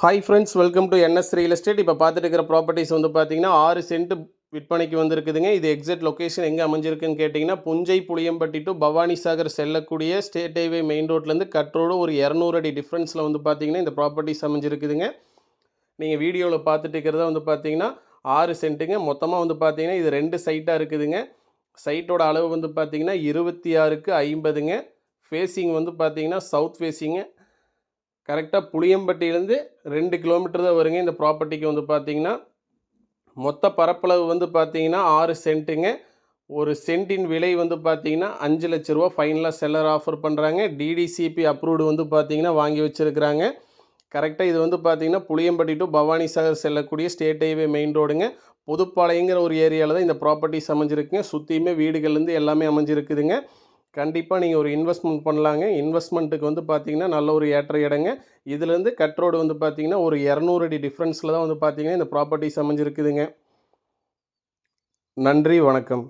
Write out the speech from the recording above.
Hi friends, welcome to NS real estate. இப்போ பார்த்துட்டு இருக்கிற ப்ராப்பர்ட்டிஸ் வந்து பார்த்தீங்கன்னா 6 சென்ட் விற்பனைக்கு வந்திருக்குதுங்க. இது எக்ஸாக்ட் லொக்கேஷன் எங்கே அமைஞ்சிருக்குன்னு கேட்டிங்கன்னா, புஞ்சை புளியம்பட்டி டு பவானி சாகர் செல்லக்கூடிய ஸ்டேட் ஹைவே மெயின் ரோட்லேருந்து கட் ரோடு ஒரு 200 அடி டிஃப்ரென்ஸில் வந்து பார்த்தீங்கன்னா இந்த ப்ராப்பர்ட்டிஸ் அமைஞ்சிருக்குதுங்க. நீங்கள் வீடியோவில் பார்த்துட்டு இருக்கிறத வந்து பார்த்தீங்கன்னா 6 சென்ட்டுங்க. மொத்தமாக வந்து பார்த்தீங்கன்னா இது 2 சைட்டாக இருக்குதுங்க. சைட்டோட அளவு வந்து பார்த்தீங்கன்னா 26க்கு 50ங்க. ஃபேஸிங் வந்து பார்த்தீங்கன்னா சவுத் ஃபேஸிங்கு. கரெக்டாக புளியம்பட்டியிலேருந்து 2 கிலோமீட்டர் தான் வருங்க இந்த ப்ராப்பர்ட்டிக்கு வந்து பார்த்தீங்கன்னா. மொத்த பரப்பளவு வந்து பார்த்தீங்கன்னா 6 சென்ட்டுங்க. ஒரு சென்ட்டின் விலை வந்து பார்த்தீங்கன்னா 5 லட்ச ரூபா ஃபைனலாக செல்லர் ஆஃபர் பண்ணுறாங்க. டிடிசிபி அப்ரூவ்டு வந்து பார்த்தீங்கன்னா வாங்கி வச்சுருக்கிறாங்க. கரெக்டாக இது வந்து பார்த்தீங்கன்னா புளியம்பட்டி டு பவானி சாகர் செல்லக்கூடிய ஸ்டேட் ஹைவே மெயின் ரோடுங்க. புதுப்பாளையங்கிற ஒரு ஏரியாவில் தான் இந்த ப்ராப்பர்ட்டிஸ் அமைஞ்சிருக்குங்க. சுற்றியுமே வீடுகள்லேருந்து எல்லாமே அமைஞ்சிருக்குதுங்க. கண்டிப்பாக நீங்கள் ஒரு இன்வெஸ்ட்மெண்ட் பண்ணலாங்க. இன்வெஸ்ட்மெண்ட்டுக்கு வந்து பார்த்தீங்கன்னா நல்ல ஒரு ஏற்ற இடங்க. இதுலேருந்து கட் ரோடு வந்து பார்த்தீங்கன்னா ஒரு 200 அடி டிஃப்ரென்ஸில் தான் வந்து பார்த்தீங்கன்னா இந்த ப்ராப்பர்ட்டிஸ் அமைஞ்சிருக்குதுங்க. நன்றி, வணக்கம்.